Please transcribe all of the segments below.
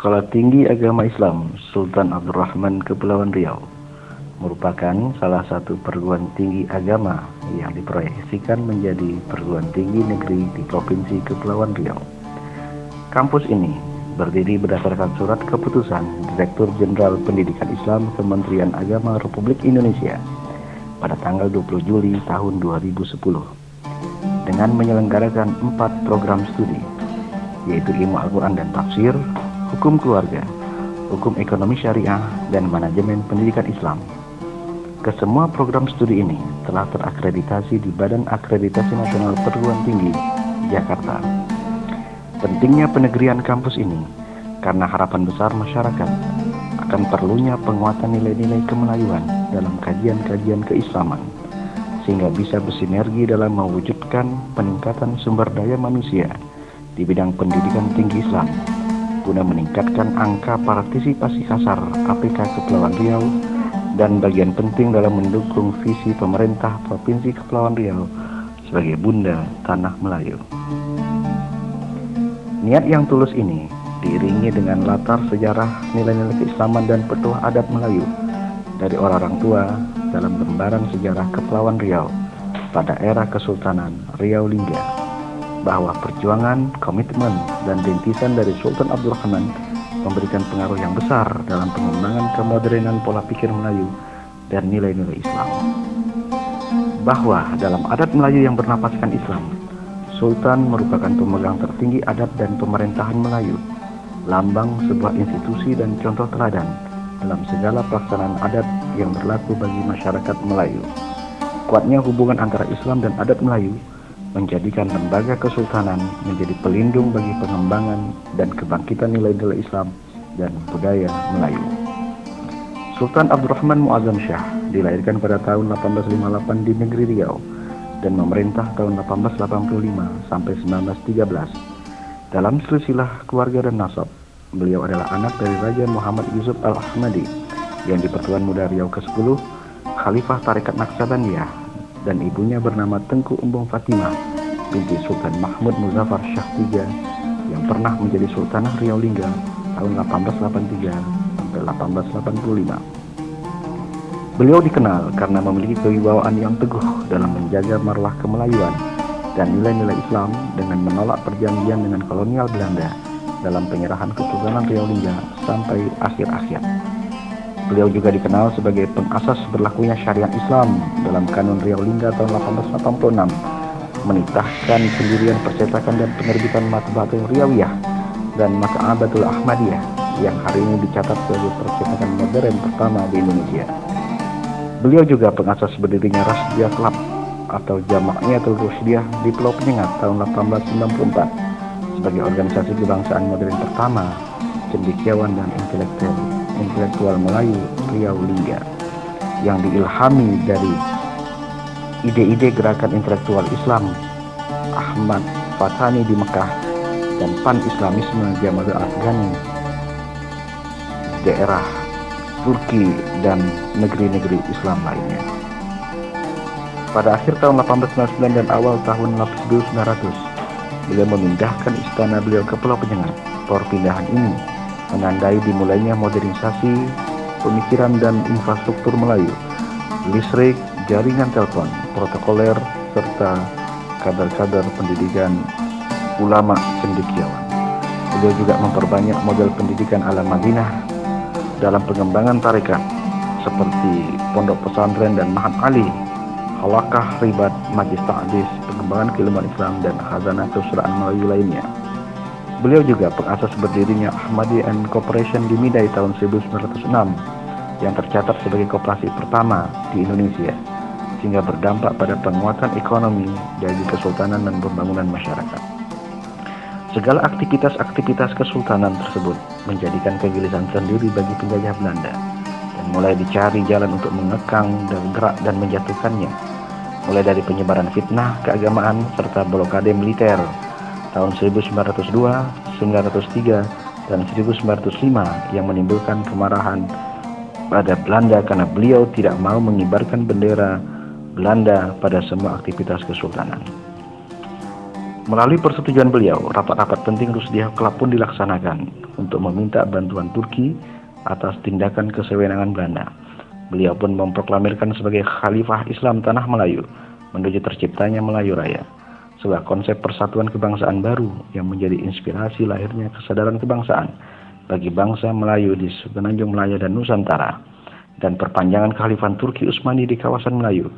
Sekolah Tinggi Agama Islam Sultan Abdurrahman Kepulauan Riau merupakan salah satu perguruan tinggi agama yang diproyeksikan menjadi perguruan tinggi negeri di Provinsi Kepulauan Riau. Kampus ini berdiri berdasarkan surat keputusan Direktur Jenderal Pendidikan Islam Kementerian Agama Republik Indonesia pada tanggal 20 Juli tahun 2010 dengan menyelenggarakan 4 program studi, yaitu Ilmu Al-Quran dan Tafsir, Hukum Keluarga, Hukum Ekonomi Syariah, dan Manajemen Pendidikan Islam. Kesemua program studi ini telah terakreditasi di Badan Akreditasi Nasional Perguruan Tinggi Jakarta. Pentingnya penegrian kampus ini karena harapan besar masyarakat akan perlunya penguatan nilai-nilai kemelayuan dalam kajian-kajian keislaman, sehingga bisa bersinergi dalam mewujudkan peningkatan sumber daya manusia di bidang pendidikan tinggi Islam guna meningkatkan angka partisipasi kasar APK Kepulauan Riau dan bagian penting dalam mendukung visi pemerintah Provinsi Kepulauan Riau sebagai Bunda Tanah Melayu. Niat yang tulus ini diiringi dengan latar sejarah nilai-nilai keislaman dan petuah adat Melayu dari orang-orang tua dalam lembaran sejarah Kepulauan Riau pada era Kesultanan Riau Lingga, bahwa perjuangan, komitmen, dan rintisan dari Sultan Abdurrahman memberikan pengaruh yang besar dalam pengembangan kemodernan pola pikir Melayu dan nilai-nilai Islam. Bahwa dalam adat Melayu yang bernapaskan Islam, Sultan merupakan pemegang tertinggi adat dan pemerintahan Melayu, lambang sebuah institusi dan contoh teladan dalam segala pelaksanaan adat yang berlaku bagi masyarakat Melayu. Kuatnya hubungan antara Islam dan adat Melayu menjadikan lembaga kesultanan menjadi pelindung bagi pengembangan dan kebangkitan nilai-nilai Islam dan budaya Melayu. Sultan Abdurrahman Muazzam Shah dilahirkan pada tahun 1858 di negeri Riau dan memerintah tahun 1885 sampai 1913. Dalam silsilah keluarga dan nasab, beliau adalah anak dari Raja Muhammad Yusuf Al-Ahmadi yang di Pertuan Muda Riau ke-10, Khalifah Tarekat Naqsabandiyah, dan ibunya bernama Tengku Umbung Fatimah binti Sultan Mahmud Muzaffar Shah III yang pernah menjadi Sultanah Riau Lingga tahun 1883 sampai 1885. Beliau dikenal karena memiliki kewibawaan yang teguh dalam menjaga marwah kemelayuan dan nilai-nilai Islam dengan menolak perjanjian dengan kolonial Belanda dalam penyerahan Kesultanan Riau Lingga sampai akhir-akhir. Beliau juga dikenal sebagai pengasas berlakunya syariat Islam dalam Kanun Riau Lingga tahun 1886, menitahkan pendirian percetakan dan penerbitan Matba'atul Riawiyah dan Mak'abatul Ahmadiyah yang hari ini dicatat sebagai percetakan modern pertama di Indonesia. Beliau juga pengasas berdirinya Rasdiyah Club atau Jama'iyyatul Rushdiyah di Pulau Penyengat tahun 1894 sebagai organisasi kebangsaan modern pertama cendekiawan dan intelektual Melayu Riau Lingga yang diilhami dari ide-ide gerakan intelektual Islam Ahmad Fatani di Mekah dan pan-Islamisme Jamal Afghani di daerah Turki dan negeri-negeri Islam lainnya. Pada akhir tahun 1899 dan awal tahun 1900, beliau memindahkan istana beliau ke Pulau Penyengat. Perpindahan ini menandai dimulainya modernisasi pemikiran dan infrastruktur Melayu, listrik, jaringan telepon, protokoler, serta kader-kader pendidikan ulama cendekiawan. Beliau juga memperbanyak model pendidikan ala Madinah dalam pengembangan tarekat seperti Pondok Pesantren dan Mahat Ali, Halakah Ribat, Majlis Ta'dis, Pengembangan Keilmuan Islam, dan Khazanah Kesusahaan Melayu lainnya. Beliau juga pengasas berdirinya Ahmadi and Corporation di Midai tahun 1906 yang tercatat sebagai koperasi pertama di Indonesia, sehingga berdampak pada penguatan ekonomi dari kesultanan dan pembangunan masyarakat. Segala aktivitas-aktivitas kesultanan tersebut menjadikan kegelisahan sendiri bagi penjajah Belanda, dan mulai dicari jalan untuk mengekang dan gerak dan menjatuhkannya, mulai dari penyebaran fitnah keagamaan serta blokade militer tahun 1902, 1903, dan 1905 yang menimbulkan kemarahan pada Belanda karena beliau tidak mau mengibarkan bendera Belanda pada semua aktivitas kesultanan. Melalui persetujuan beliau, rapat-rapat penting Rushdie Club pun dilaksanakan untuk meminta bantuan Turki atas tindakan kesewenangan Belanda. Beliau pun memproklamirkan sebagai Khalifah Islam Tanah Melayu menuju terciptanya Melayu Raya, sebuah konsep persatuan kebangsaan baru yang menjadi inspirasi lahirnya kesadaran kebangsaan bagi bangsa Melayu di semenanjung Malaya dan Nusantara, dan perpanjangan Kekhalifan Turki Utsmani di kawasan Melayu.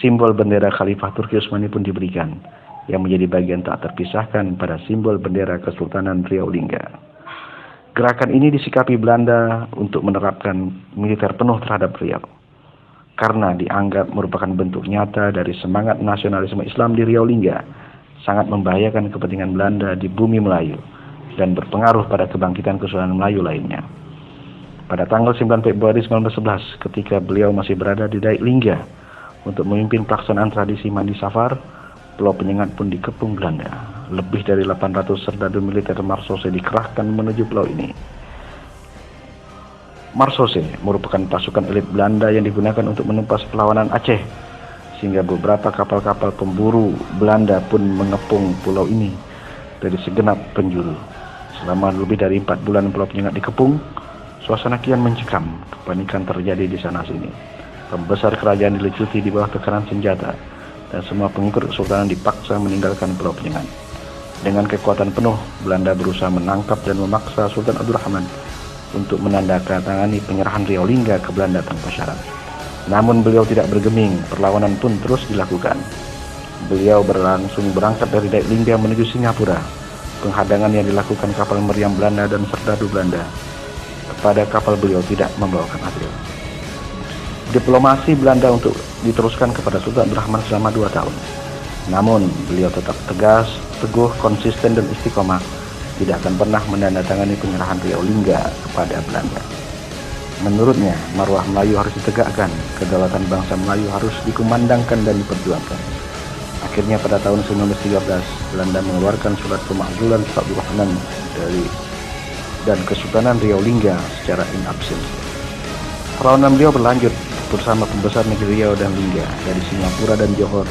Simbol bendera Khalifah Turki Utsmani pun diberikan, yang menjadi bagian tak terpisahkan pada simbol bendera Kesultanan Riau Lingga. Gerakan ini disikapi Belanda untuk menerapkan militer penuh terhadap Riau, karena dianggap merupakan bentuk nyata dari semangat nasionalisme Islam di Riau Lingga, sangat membahayakan kepentingan Belanda di bumi Melayu, dan berpengaruh pada kebangkitan kesultanan Melayu lainnya. Pada tanggal 9 Februari 1911, ketika beliau masih berada di Daik Lingga untuk memimpin pelaksanaan tradisi mandi safar, Pulau Penyengat pun dikepung Belanda. Lebih dari 800 serdadu militer Marsose dikerahkan menuju pulau ini. Marsose merupakan pasukan elit Belanda yang digunakan untuk menumpas perlawanan Aceh, sehingga beberapa kapal-kapal pemburu Belanda pun mengepung pulau ini dari segenap penjuru. Selama lebih dari 4 bulan Pulau Penyengat dikepung, suasana kian mencekam, kepanikan terjadi di sana-sini. Pembesar kerajaan dilecuti di bawah tekanan senjata, dan semua pengikut kesultanan dipaksa meninggalkan Pulau Penyengat. Dengan kekuatan penuh, Belanda berusaha menangkap dan memaksa Sultan Abdurrahman untuk menandatangani penyerahan Riau Lingga ke Belanda tanpa syarat. Namun beliau tidak bergeming, perlawanan pun terus dilakukan. Beliau berlangsung berangkat dari Daik Lingga menuju Singapura. Penghadangan yang dilakukan kapal meriam Belanda dan serdadu Belanda kepada kapal beliau tidak membawakan hasil. Diplomasi Belanda untuk diteruskan kepada Sultan Abdurrahman selama 2 tahun. Namun beliau tetap tegas, teguh, konsisten, dan istiqomah, tidak akan pernah menandatangani penyerahan Riau Lingga kepada Belanda. Menurutnya, marwah Melayu harus ditegakkan, kedaulatan bangsa Melayu harus dikumandangkan dan diperjuangkan. Akhirnya pada tahun 1913, Belanda mengeluarkan surat pemakzulan Sultan Abdurrahman dan Kesultanan Riau Lingga secara in absentia. Perlawanan beliau berlanjut bersama pembesar negeri Riau dan Lingga dari Singapura dan Johor,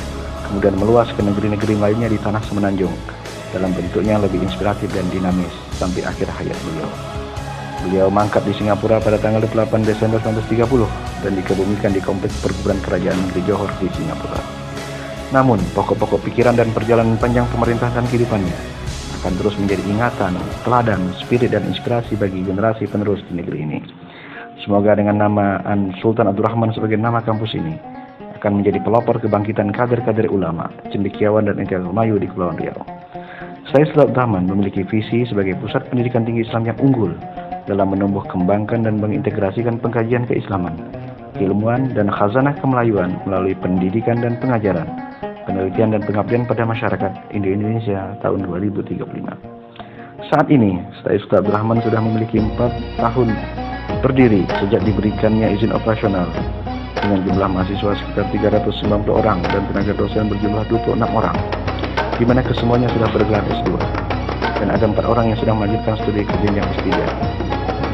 kemudian meluas ke negeri-negeri lainnya di tanah semenanjung dalam bentuknya lebih inspiratif dan dinamis sampai akhir hayat beliau. Beliau mangkat di Singapura pada tanggal 8 Desember 1930 dan dikebumikan di kompleks perguruan kerajaan negeri Johor di Singapura. Namun, pokok-pokok pikiran dan perjalanan panjang pemerintahan dan kehidupannya akan terus menjadi ingatan, teladan, spirit, dan inspirasi bagi generasi penerus di negeri ini. Semoga dengan nama Sultan Abdurrahman sebagai nama kampus ini akan menjadi pelopor kebangkitan kader-kader ulama, cendekiawan, dan intelektual Melayu di Kepulauan Riau. Saya Sultan Abdurrahman memiliki visi sebagai pusat pendidikan tinggi Islam yang unggul dalam menumbuh kembangkan dan mengintegrasikan pengkajian keislaman, keilmuan, dan khazanah kemelayuan melalui pendidikan dan pengajaran, penelitian dan pengabdian pada masyarakat Indonesia tahun 2035. Saat ini, Sultan Abdurrahman sudah memiliki 4 tahun berdiri sejak diberikannya izin operasional dengan jumlah mahasiswa sekitar 390 orang dan tenaga dosen berjumlah 26 orang, di mana kesemuanya sudah bergelar S2, dan ada 4 orang yang sudah melanjutkan studi ke jenjang S3,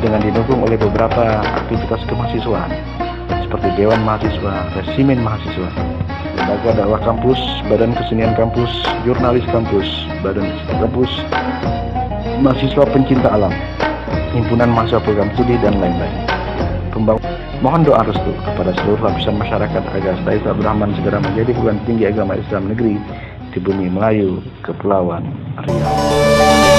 dengan didukung oleh beberapa aktivitas kemahasiswaan seperti Dewan Mahasiswa, Resimen Mahasiswa, Lembaga Dakwah Kampus, Badan Kesenian Kampus, Jurnalis Kampus, Badan Kampus, Mahasiswa Pencinta Alam, Himpunan Mahasiswa Program Studi, dan lain-lain. Mohon doa restu kepada seluruh lapisan masyarakat agar Sultan Abdurrahman segera menjadi perguruan tinggi agama Islam negeri di bumi Melayu, Kepulauan Riau.